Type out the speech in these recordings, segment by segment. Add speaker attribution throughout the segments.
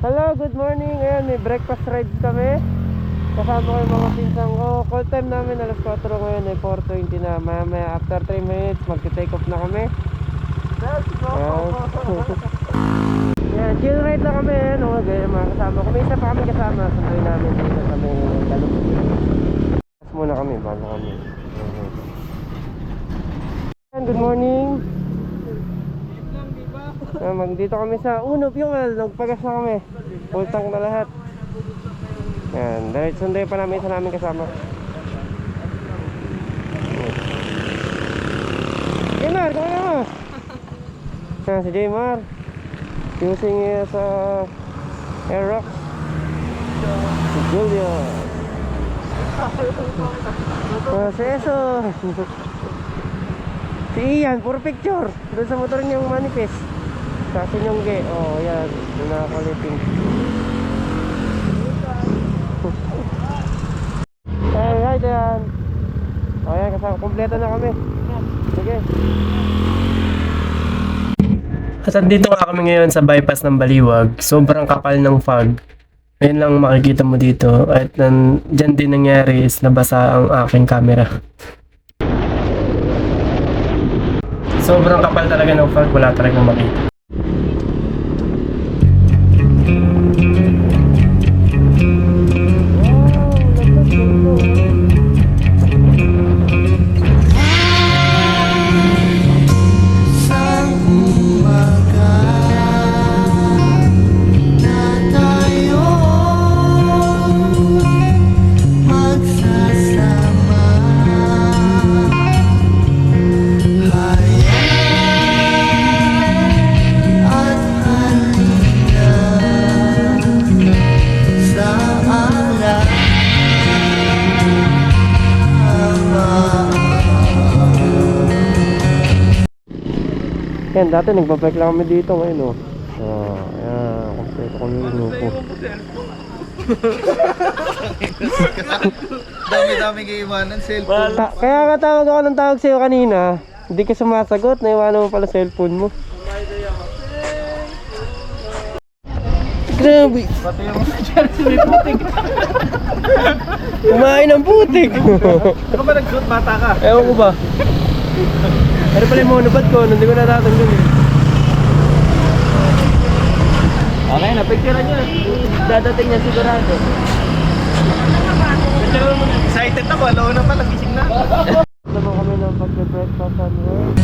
Speaker 1: Hello, good morning. Ayan, may breakfast rides kami. Kasama ko yung mga pinsang ko. Call time namin alas 4 ngayon ay 4:20 na. Mamaya after 3 minutes magti-take off na kami. Let's go! Ayan, chill ride na kami. No? Ganyan mga kasama ko. May isa pa kami kasama. Sunduin namin dito sa may Dalupit. Pas muna kami bago kami. Ayan, good morning. Dito kami sa Uno Fuel. Nagpagas na kami. Full tank na lahat. Yan, dahil sunday pa namin isa namin kasama. Jaymar, kung ano mo? Yan, si Jaymar using sa Aerox. Si Julio. Si Eso. Si Ian, puro picture. Doon sa motor niyang manifest. Sa Sinyongge. Oh, yan. Doon nakakaliting. Hi, Dayan. O yan, kasama, kompleto na kami. Sige. At andito nga kami ngayon sa bypass ng Baliwag. Sobrang kapal ng fog. Ayun lang makikita mo dito. At dyan din nangyari is nabasa ang aking camera. Sobrang kapal talaga ng fog. Wala talagang makita. Yan, dati nagbabike lang kami dito ngayon, oh. Ayan, kompleto kami yung grupo.
Speaker 2: Dami-dami kayo iwanan cellphone.
Speaker 1: Kaya nga tawag ako ng tawag sa'yo kanina. Hindi ka sumasagot, naiwanan mo pala cellphone mo. Grabe!
Speaker 2: Pati yung may putik.
Speaker 1: Kumain ng putik!
Speaker 2: Ano ba nag-shoot? Bata ka?
Speaker 1: Ewan ko ba? Ano pala yung monopod ko, hindi ko natatanggal eh.
Speaker 2: Okay, napicturean nyo.
Speaker 1: Dadating niya sigurado.
Speaker 2: Excited na ba? Alaw na pala, gising na.
Speaker 1: Naman kami ng pag-breakfast on work.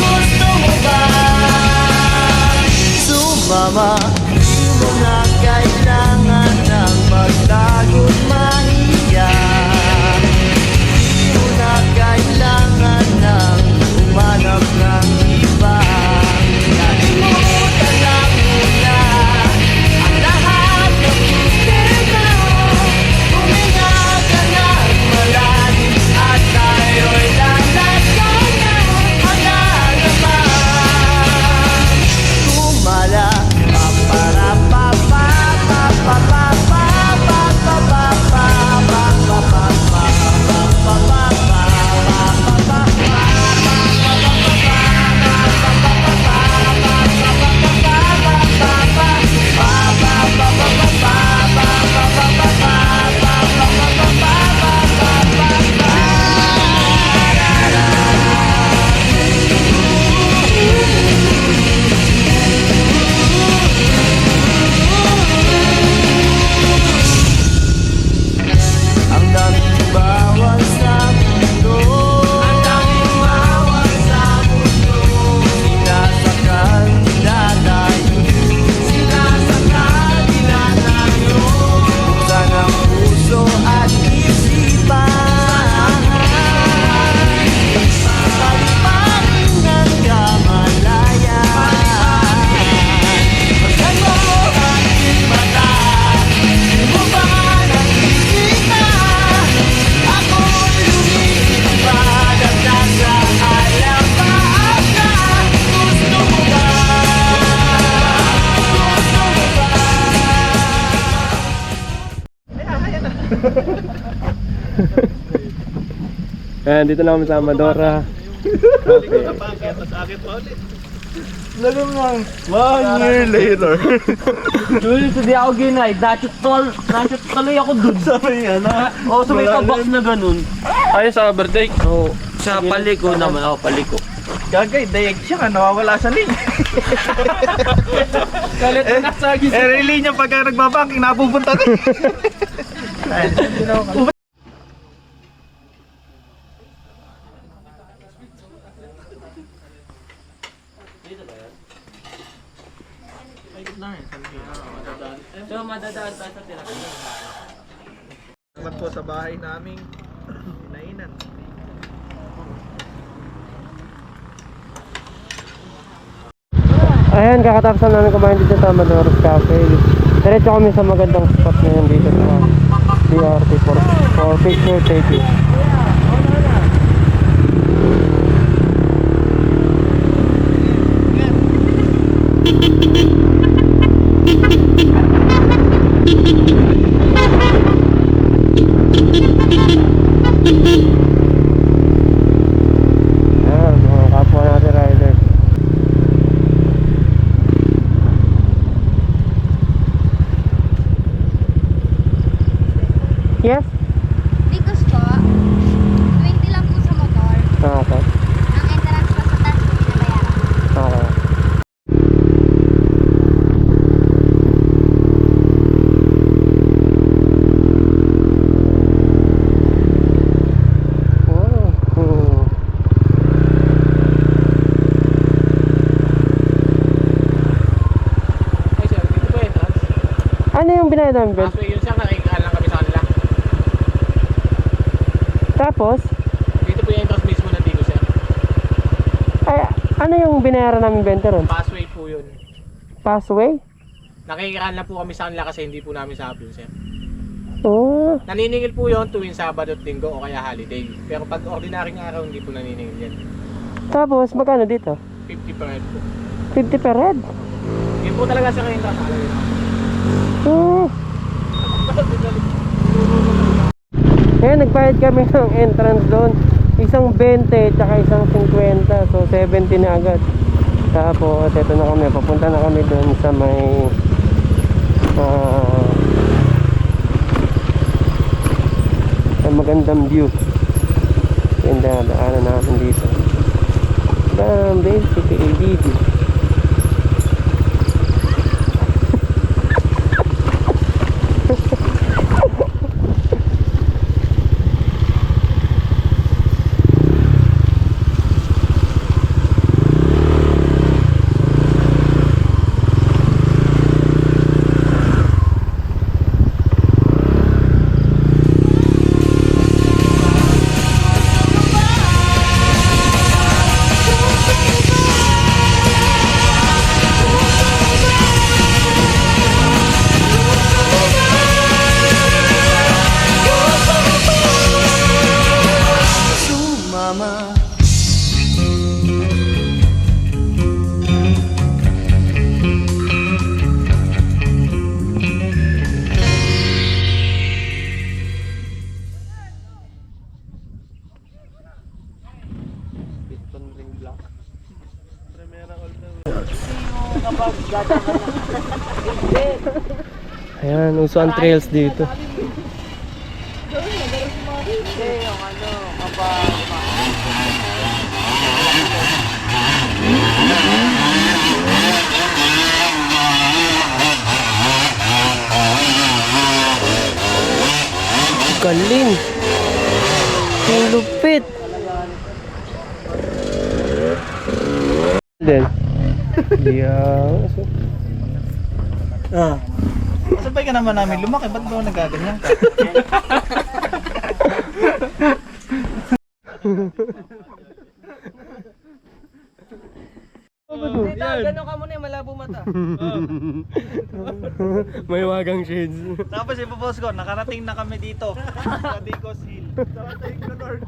Speaker 3: Gusto mo ba
Speaker 1: Ayan, dito na kami sa Amadora. Okay.
Speaker 2: Napakit, tapos akit pa ulit.
Speaker 3: Lagam lang.
Speaker 2: 1 year later.
Speaker 3: Dulit, hindi ako ginay. Nachot tuloy ako dun.
Speaker 2: Sabi niya na.
Speaker 3: Oo, sa may tabak na ganun.
Speaker 1: Ayun sa overtake.
Speaker 3: Oo. Sa paliko naman ako, paliko.
Speaker 2: Gagay, dayag siya ka, nawawala sa lane.
Speaker 1: Galit na sa agis.
Speaker 2: Really niya pagka nagbabanking, napupunta din.
Speaker 3: So, madadaan tayo sa tira.
Speaker 2: Salamat po sa bahay naming inainan.
Speaker 1: Ayan, kakatapos na namin kumain dito sa Amador's Cafe. Diretso kami sa magandang spot ngayon dito sa BRT for picture taking. Ayan, mga kapwa natin rider. Yes?
Speaker 4: Bigos po, 20 lang po sa motor.
Speaker 1: Okay.
Speaker 4: Ang entrance pa sa taas po pinabayaran.
Speaker 1: Okay. Oh.
Speaker 3: Ay, sir, dito po yun.
Speaker 1: Ano yung binayad namin, Ben?
Speaker 3: Kaso yun siya, nakikaan lang kami sa kanila.
Speaker 1: Tapos,
Speaker 3: Dito po yung entrance mismo ng Tigo, sir.
Speaker 1: ay, ano yung binayaran namin benta ron?
Speaker 3: Passway po yun.
Speaker 1: Passway?
Speaker 3: Nakikaan lang po kami sa kanila kasi hindi po namin sa yun, sir.
Speaker 1: Oh.
Speaker 3: Naniningil po yun tuwing Sabado at Linggo o kaya holiday. Pero pag ordinaryong araw, hindi po naniningil yan.
Speaker 1: Tapos, magkano dito?
Speaker 3: 50 per head po.
Speaker 1: 50 per head?
Speaker 3: Yun po talaga sa ngayon nakakala yun.
Speaker 1: Oh. Kaya nagbayad kami ng entrance doon. Isang 20 tsaka isang 50. So 70 na agad. Tapos eto na kami. Papunta na kami doon sa may sa magandang view. Yung daanan natin dito. Bam, basically ADD. Ayan, uso ang trails dito. Galing. Ang lupit. Then. Yeah.
Speaker 2: Sabay ka naman namin lumaki, ba't ba nagaganyan ka?
Speaker 3: Gano'n ka muna, malabo mata.
Speaker 1: May wagang shades.
Speaker 2: Tapos ipopost ko, nakarating na kami dito. Sa Dicos Hill. Nakarating ko North.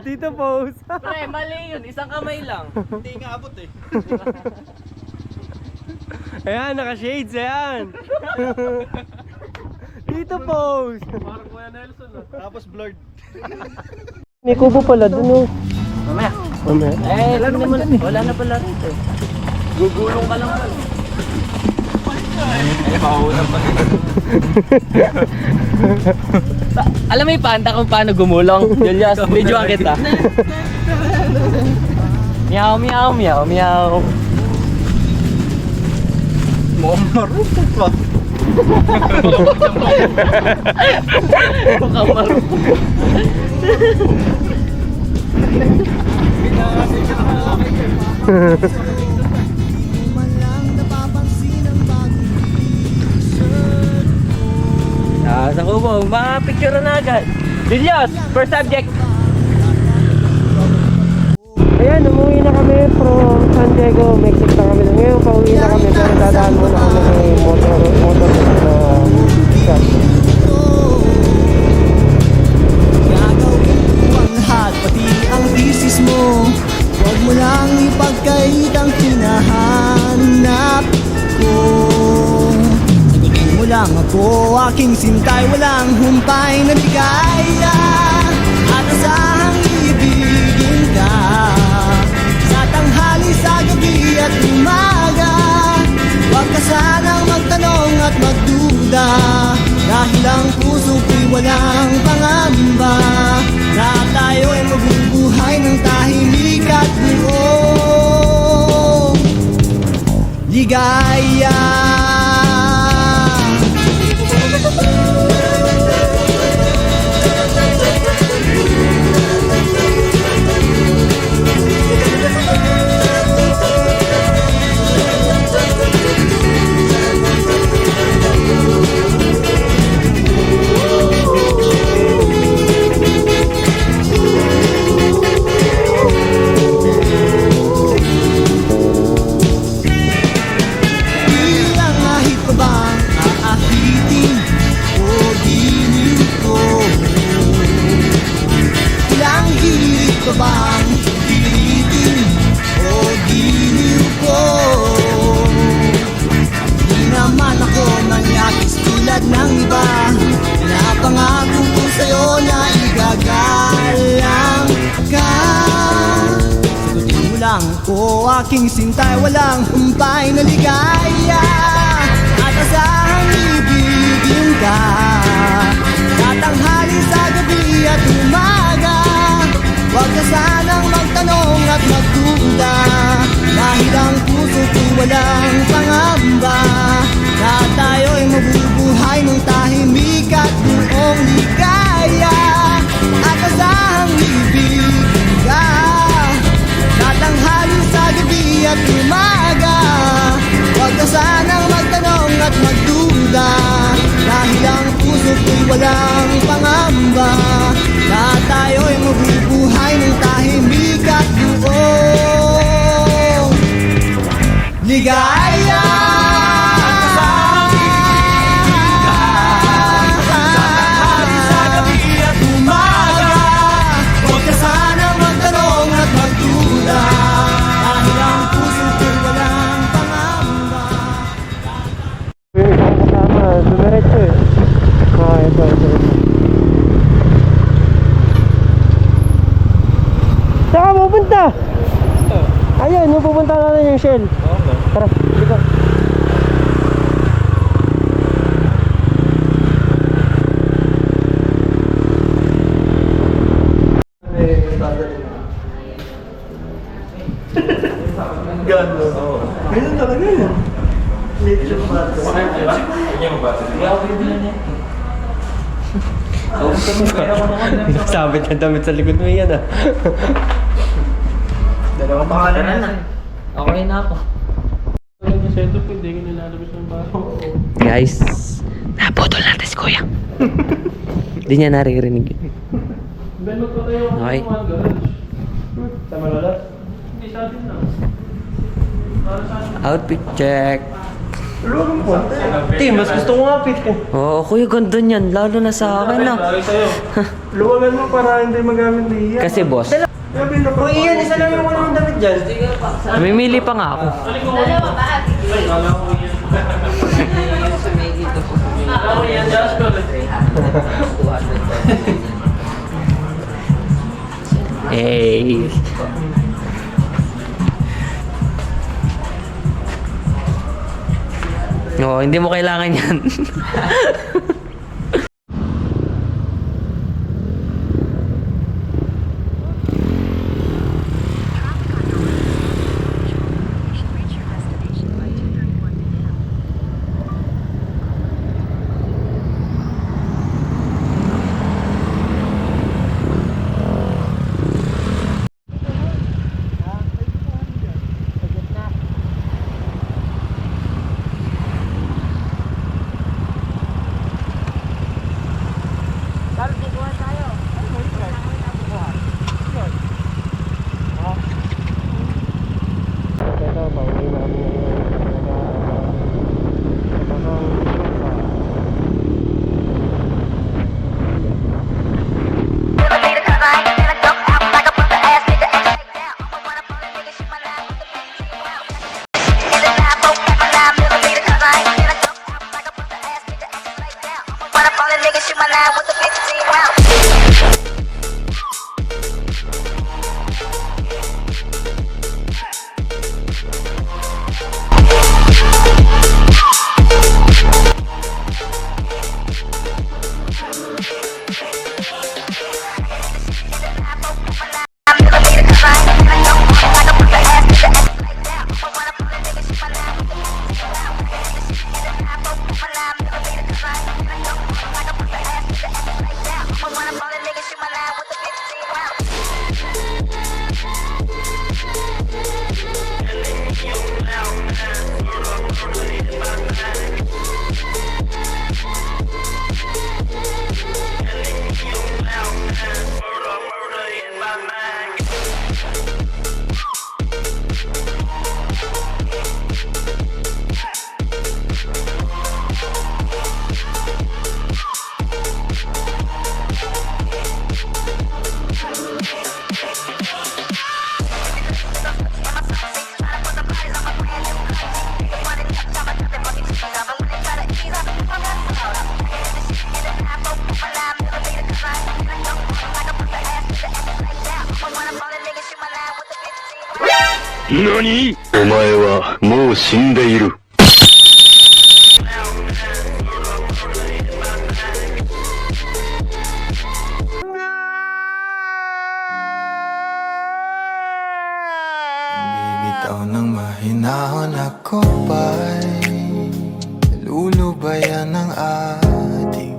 Speaker 1: Tito pose.
Speaker 3: Pre, mali yun. Isang kamay lang.
Speaker 2: Hindi nga abot eh.
Speaker 1: Ayan, naka-shades, ayan. Dito pose.
Speaker 2: Tapos blurred.
Speaker 1: May kubo pala dun, oh.
Speaker 5: Mamaya.
Speaker 1: Mamaya.
Speaker 5: Alam mo naman, wala na pala rito. Gugulong ka lang pala. Ay, makaunang pa. Alam mo yung panda kung paano gumulong? Julius, videoan kita. Meow, meow, meow, meow.
Speaker 2: Mukhang marupok pa.
Speaker 5: Mukhang marupok. Sa kubo, ma-picture na agad. Julius, first subject.
Speaker 1: Ayan, umuwi na kami from San Diego, Mexico na kami. Ngayon, pauwi na kami pero dadaan muna kami ng motor shop.
Speaker 6: Gagawin ko ang lahat, pati ang thesis mo. Huwag mo lang ipagkait ang hinahanap ko. Sagutin mo lang ako, aking sintay, walang humpay na ligaya. At asahang ibigin ka sa tanghali, sa gabi at umaga. Huwag ka sanang magtanong at magduda, dahil ang puso ko'y walang pangamba, na tayo ay mabubuhay ng tahimik at buong ligaya. Ilang ahit pa bang aahitin o giliw ko? Ilang hirit pa bang pilitin o giliw ko? Di naman ako manyakis tulad ng iba, pinapangako ko sa'yo na igagalang ka. Sagutin mo lang ako, aking sintay, walang humpay na ligaya. At asahang ibigin ka sa tanghali, sa gabi at umaga. Huwag ka sanang magtanong at magduda, dahil ang puso ko'y walang pangamba, na tayo'y mabubuhay ng tahimik at buong ligaya. At asahang ibigin ka sa tanghali, sa gabi at umaga. Huwag ka sanang magtanong at magduda, dahil ang puso ko'y walang pangamba, na tayo'y mabubuhay ng tahimik at buong ligaya. Huwag ka sanang magtanong at magduda, dahil ang puso ko'y walang pangamba.
Speaker 1: Yung isang kasama, dumiretso eh. Ito. Saan ka pupunta? Ayun, yung pupunta natin yung Shell. Tara, dito.
Speaker 2: Ganyan talaga yun. Nature
Speaker 1: Sabit na damit sa likod mo yan ah.
Speaker 2: Dalawang pangalan na.
Speaker 5: Okay na ako.
Speaker 7: Guys, naputol natin si Kuya. Hindi niya naririnig. Okay. Outfit check.
Speaker 1: Tim, mas gusto ko nga fit eh.
Speaker 7: Oo, Kuya, ganda niyan. Lalo na sa akin na.
Speaker 1: Luwagan mo para hindi magamit ni Ian.
Speaker 7: Kasi boss,
Speaker 1: Kung Ian, isa lang yung walang damit dyan.
Speaker 7: namimili pa nga ako.
Speaker 4: Dalawa ba?
Speaker 7: Hey. No, hindi mo kailangan yan.
Speaker 1: Ito, pauwi na kami
Speaker 8: NANI?お前はもう死んでいる。
Speaker 6: Bibitaw ng mahinahon ako ba'y lulubayan ng ating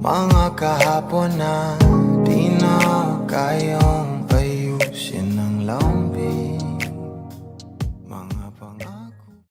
Speaker 6: mga kahapon na di na kayo.